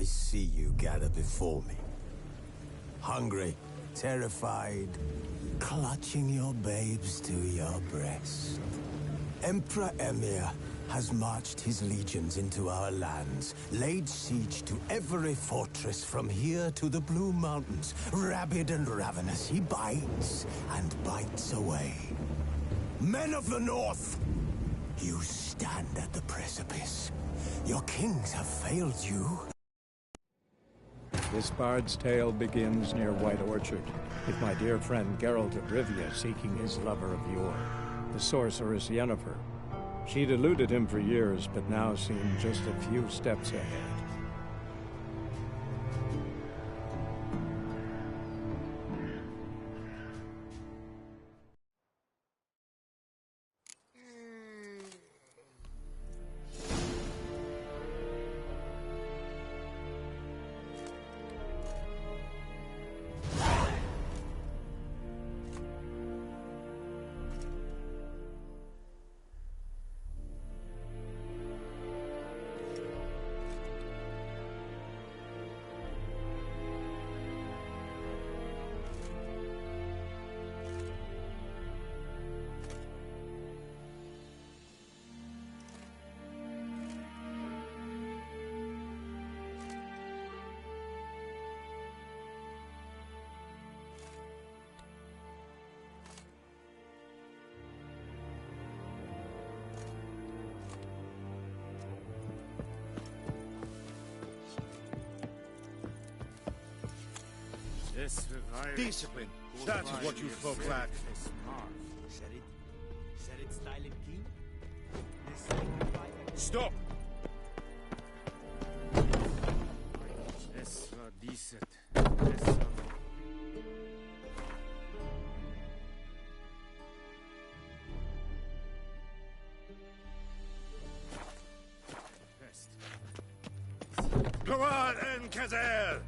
I see you gather before me. Hungry, terrified, clutching your babes to your breast. Emperor Emir has marched his legions into our lands, laid siege to every fortress from here to the Blue Mountains. Rabid and ravenous, he bites and bites away. Men of the North, you stand at the precipice. Your kings have failed you. This bard's tale begins near White Orchard, with my dear friend Geralt of Rivia seeking his lover of yore, the sorceress Yennefer. She'd eluded him for years, but now seemed just a few steps ahead. Discipline. That is what you folk lack. Stop! Go on, Enkazel!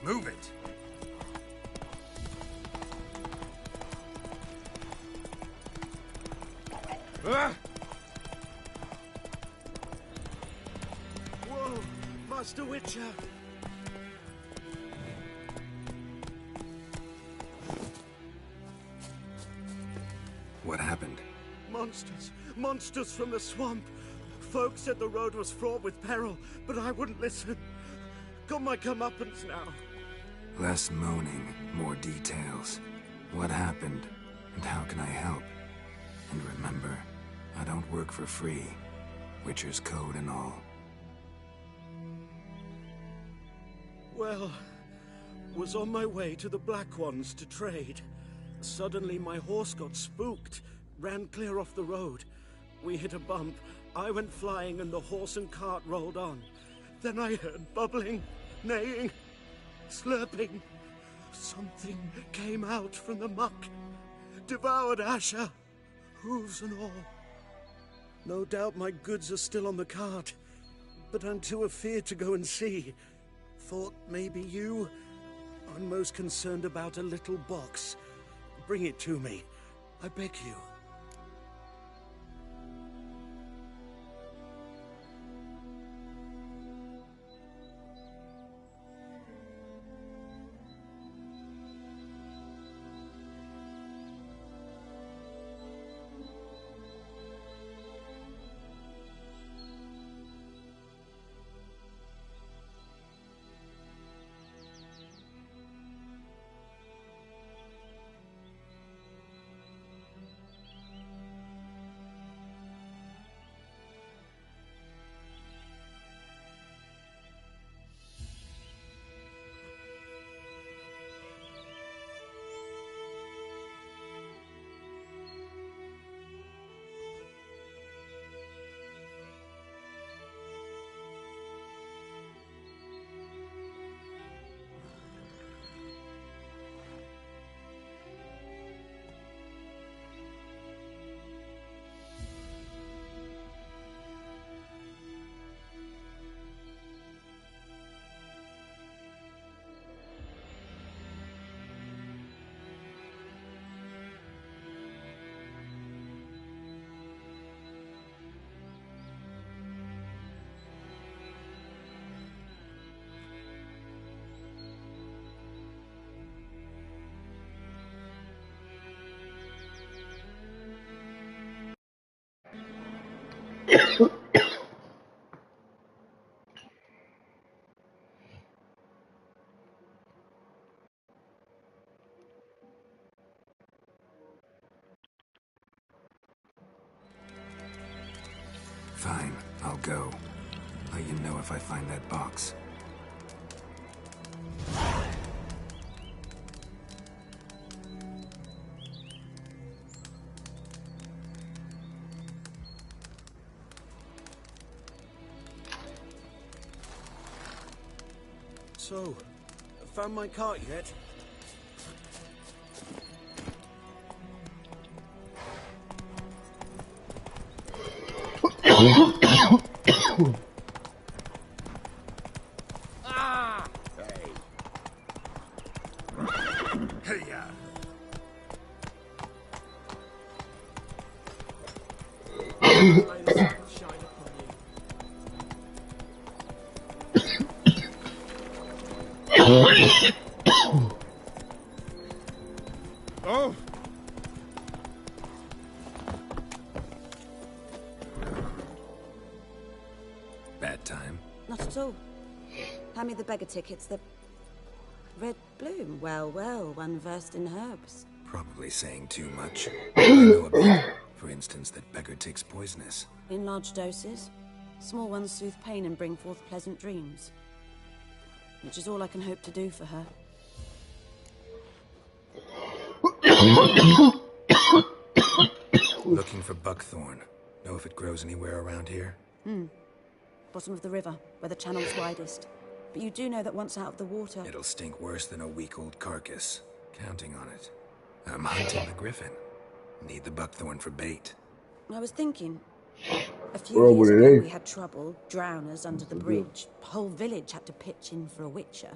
Move it! Ah! Whoa! Master Witcher! What happened? Monsters! Monsters from the swamp! Folk said the road was fraught with peril, but I wouldn't listen. Got my comeuppance now. Less moaning, more details. What happened, and how can I help? And remember, I don't work for free. Witcher's code and all. Well, was on my way to the Black Ones to trade. Suddenly my horse got spooked, ran clear off the road. We hit a bump, I went flying and the horse and cart rolled on. Then I heard bubbling, neighing, slurping. Something came out from the muck, devoured Asher, hooves and all. No doubt my goods are still on the cart, but I'm too afeard to go and see. Thought maybe you. I'm most concerned about a little box. Bring it to me, I beg you. Fine, I'll go. Let you know if I find that box. So, found my cart yet? Ah! Hey. Hey-ya. May the sun shine upon you. Oh! Bad time. Not at all. Hand me the beggar tickets, the red bloom. Well, well, one versed in herbs. Probably saying too much. I know a bit. For instance, that beggar takes poisonous. In large doses. Small ones soothe pain and bring forth pleasant dreams. Which is all I can hope to do for her. Looking for buckthorn. Know if it grows anywhere around here? Bottom of the river, where the channel's widest. But you do know that once out of the water... It'll stink worse than a week-old carcass. Counting on it. I'm hunting the griffin. Need the buckthorn for bait. I was thinking... A few years ago we had trouble, drowners under the bridge. Whole village had to pitch in for a witcher.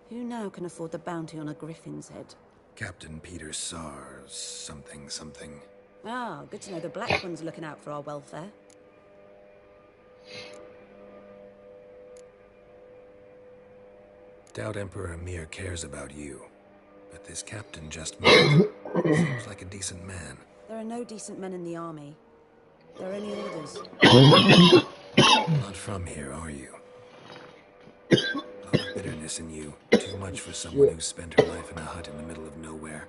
Who now can afford the bounty on a griffin's head? Captain Peter Sars, something. Ah, good to know the Black One's looking out for our welfare. Doubt Emperor Emir cares about you. But this captain just moved. Seems like a decent man. There are no decent men in the army. There are only orders. Not from here, are you? A lot of bitterness in you. Too much for someone who spent her life in a hut in the middle of nowhere.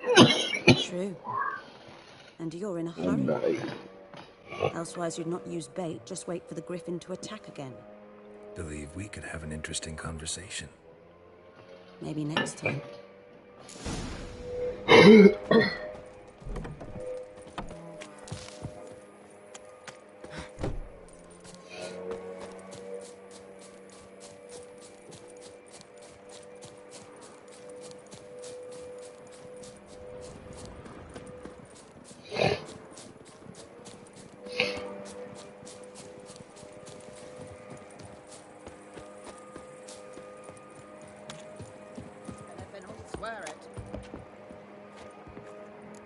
True. And you're in a hurry. Elsewise you'd not use bait, just wait for the griffin to attack again. Believe we could have an interesting conversation. Maybe next time.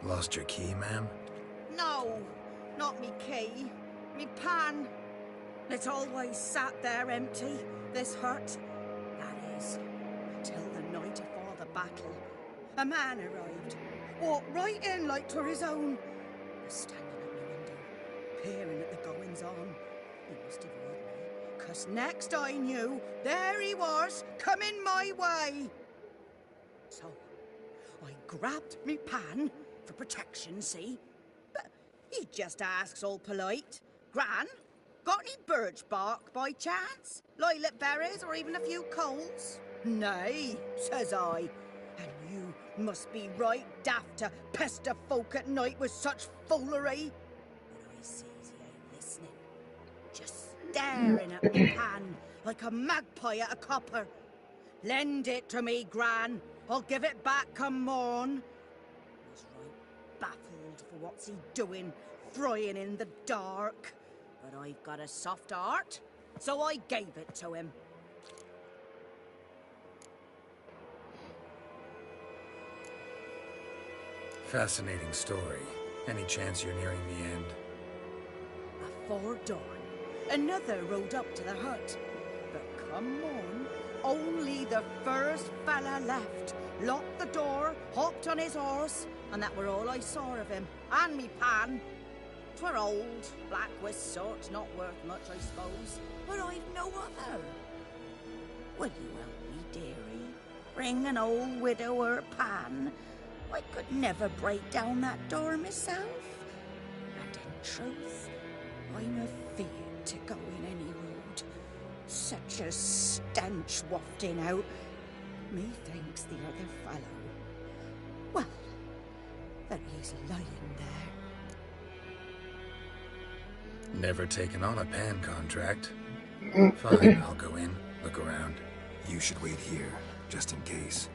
Lost your key, ma'am? No, not me key. Me pan. It's always sat there empty, this hut. That is, till the night afore the battle. A man arrived, walked right in like 'twere his own. Was standing at my window, peering at the goings-on. He must have heard me, 'cause next I knew, there he was, coming my way. So, I grabbed me pan, for protection, see? But he just asks all polite. Gran, got any birch bark by chance? Lilac berries or even a few coals? Nay, says I. And you must be right daft to pester folk at night with such foolery. But I sees he ain't listening. Just staring at me pan like a magpie at a copper. Lend it to me, Gran. I'll give it back come morn. Baffled for what's he doing, frying in the dark. But I've got a soft heart, so I gave it to him. Fascinating story. Any chance you're nearing the end? Afore dawn, another rode up to the hut. But come on, only the first fella left. Locked the door, hopped on his horse, and that were all I saw of him, and me pan. 'Twere old, black with sort, not worth much, I suppose. But I've no other. Will you help me, dearie? Bring an old widower pan. I could never break down that door myself. And in truth, I'm afeard to go in any road. Such a stench wafting out. Methinks the other fellow. Well, there he is lying there. Never taken on a pan contract. Fine, I'll go in, look around. You should wait here, just in case.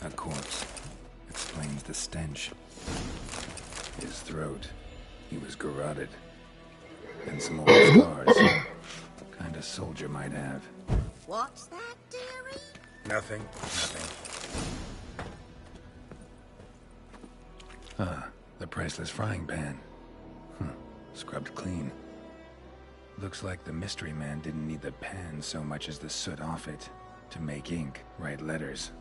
A corpse. Explains the stench. His throat. He was garroted. And some old scars. Kind of soldier might have. What's that, dearie? Nothing. Ah, the priceless frying pan. Scrubbed clean. Looks like the mystery man didn't need the pan so much as the soot off it to make ink, write letters.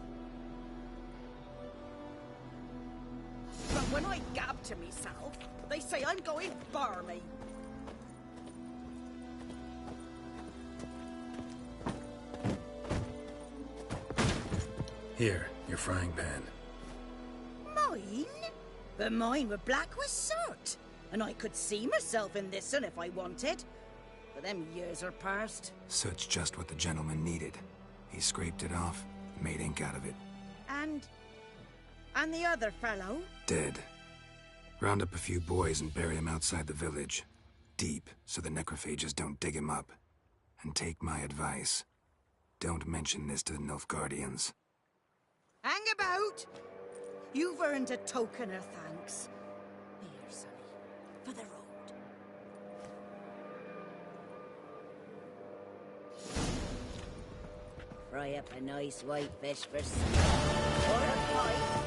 But when I gab to myself, they say I'm going barmy. Here, your frying pan. Mine? But mine were black with soot. And I could see myself in this one if I wanted. But them years are past. Soot's just what the gentleman needed. He scraped it off, made ink out of it. And the other fellow? Dead. Round up a few boys and bury him outside the village. Deep, so the necrophages don't dig him up. And take my advice. Don't mention this to the Nilfgaardians. Hang about! You've earned a token of thanks. Here, sonny, for the road. Fry up a nice white fish for supper. Or a pie.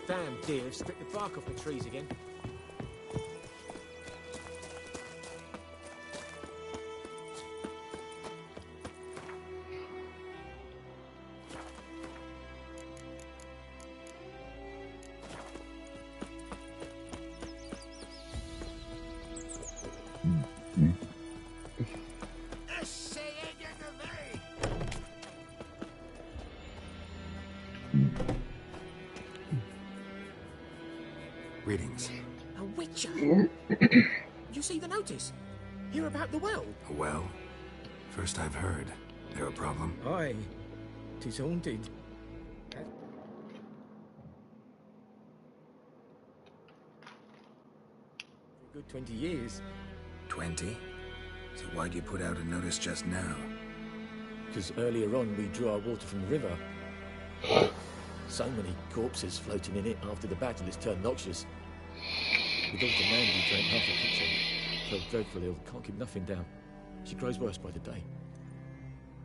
Damn deer, stripped the bark off the trees again. Greetings. A witcher? You see the notice? Hear about the well? A well? First I've heard. There a problem? Aye. 'Tis haunted. For a good 20 years. 20? So why'd you put out a notice just now? Because earlier on we drew our water from the river. So many corpses floating in it after the battle it's turned noxious. The daughter Mandy drank half a pitcher. Felt dreadfully ill, can't keep nothing down. She grows worse by the day.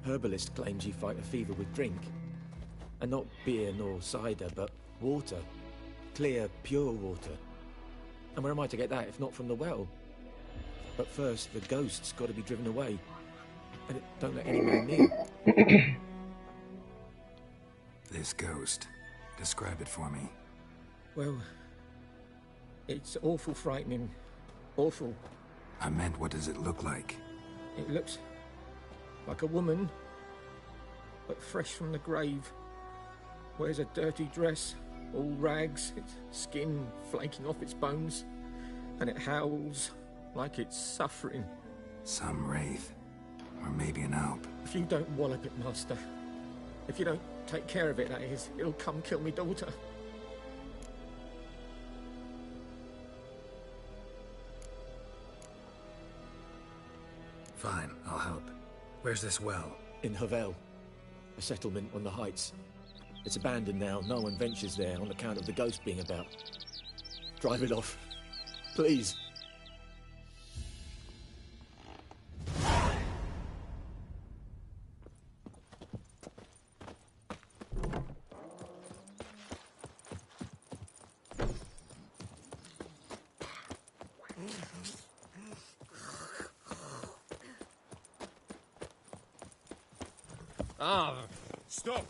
Herbalist claims you fight a fever with drink. And not beer nor cider, but water. Clear, pure water. And where am I to get that if not from the well? But first, the ghost's got to be driven away. And it don't let any man near. This ghost. Describe it for me. Well, it's awful frightening. Awful. I meant, what does it look like? It looks like a woman, but fresh from the grave. Wears a dirty dress, all rags, its skin flaking off its bones, and it howls like it's suffering. Some wraith. Or maybe an alp. If you don't wallop it, Master, if you don't take care of it, that is, it'll come kill me daughter. Fine, I'll help. Where's this well? In Havel, a settlement on the heights. It's abandoned now. No one ventures there on account of the ghost being about. Drive it off, please. Stop!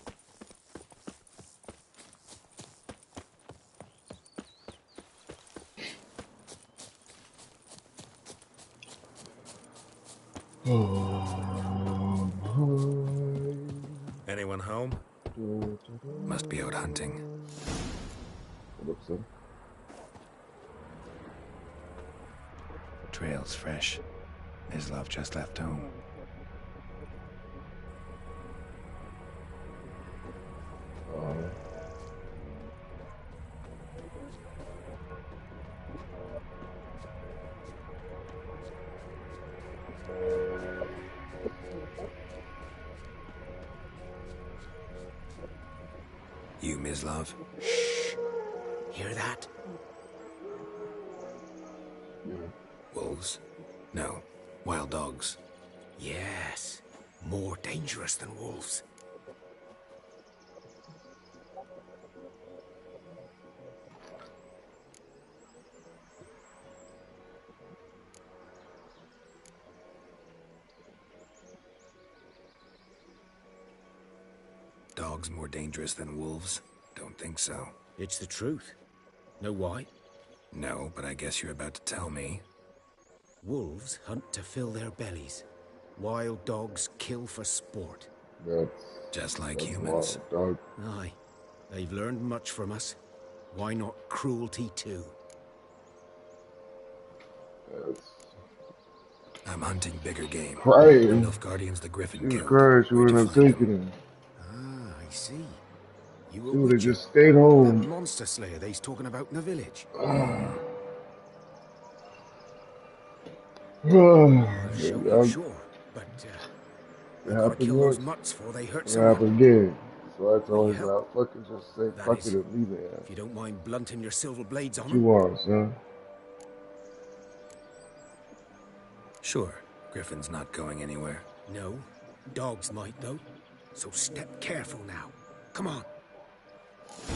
Anyone home? Must be out hunting. Trail's fresh. Islov just left home. You, Mislov? Shh. Hear that? Wolves? No. Wild dogs. Yes. More dangerous than wolves. Dogs more dangerous than wolves? Don't think so. It's the truth. Know why? No, but I guess you're about to tell me. Wolves hunt to fill their bellies. Wild dogs kill for sport. Just like humans. Aye. They've learned much from us. Why not cruelty too? I'm hunting bigger game. Right. Enough guardians the Griffin Jesus killed. Christ, you wouldn't have taken him. Ah, I see. You He would have just stayed home. That monster slayer they's talking about in the village. Sure, but it happened once. mutts for they hurt It someone. happened again. So that's always about fucking just say That fuck is, it and leave it. if you don't mind blunting your silver blades on What you want, son? Sure. Griffin's not going anywhere. No, dogs might though. So step careful now. Come on.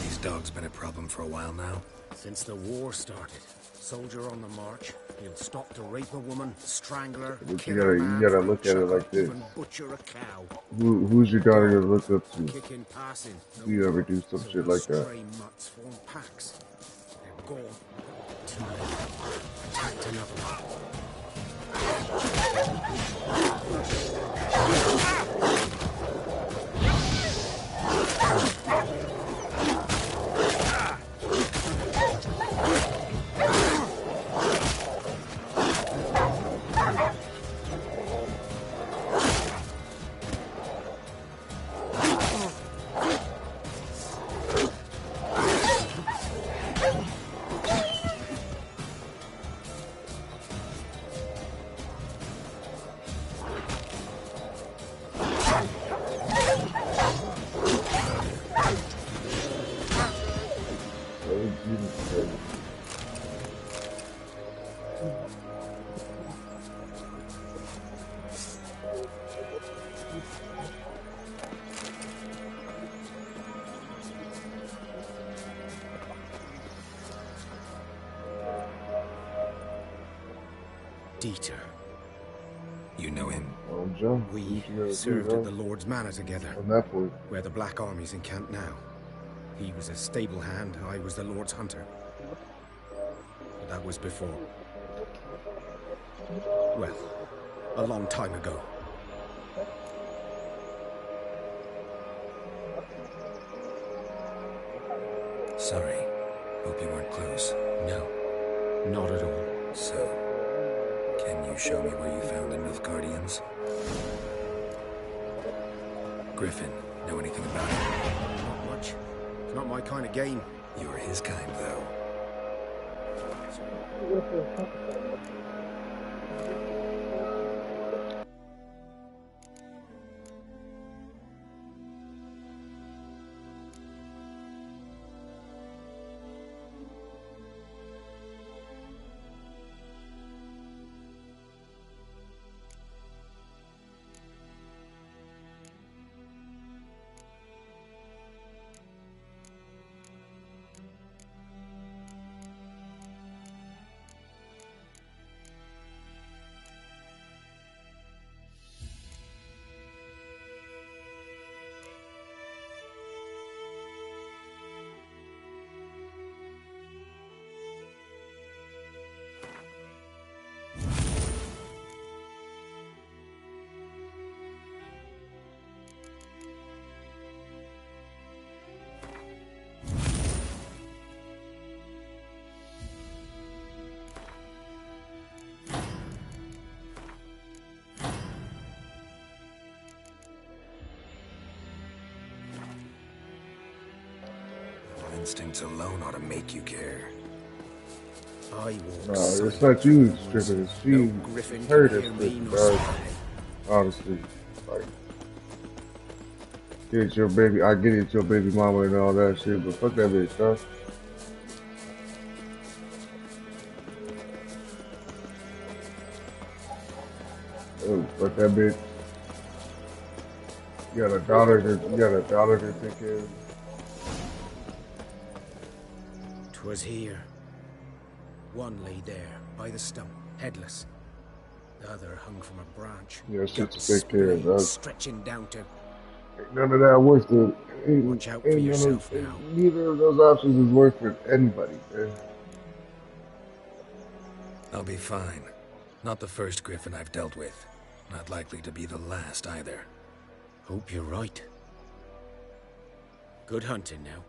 These dogs been a problem for a while now. Since the war started, soldier on the march, he'll stop to rape a woman, strangle her, But kill you a man, gotta look at it chuck her, like this. even butcher a cow. Who's your daughter gonna look up to? Kick in passing. Do you ever do some shit like that? Stray mutts form packs. They're gone. Too late. Attacked another one. Dieter. You know him? Oh, Joe. We served at the Lord's Manor together, On that point. where the Black Army's encamped now. He was a stable hand, I was the Lord's hunter. But that was before. Well, a long time ago. Sorry. Hope you weren't close. No, not at all. So, can you show me where you found the Nilfgaardians? Griffin. Know anything about it? Not much. It's not my kind of game. You're his kind, though. Instincts alone ought to make you care. I walk No, it's not you stripping, it's she. No Griffin It's her can that's hear me stripping, nor dog. spy. Honestly, like, get your baby, I get it, your baby mama and all that shit, but fuck that bitch, dog. Oh, fuck that bitch. You got a daughter to take care of. 'Twas here. One lay there, by the stump, headless. The other hung from a branch. Yeah, shit guts to take care of, splayed, dog. stretching down to... Ain't none of that worth it. Watch out for yourself now. Neither of those options is worth it for anybody, man. I'll be fine. Not the first Griffin I've dealt with. Not likely to be the last either. Hope you're right. Good hunting now.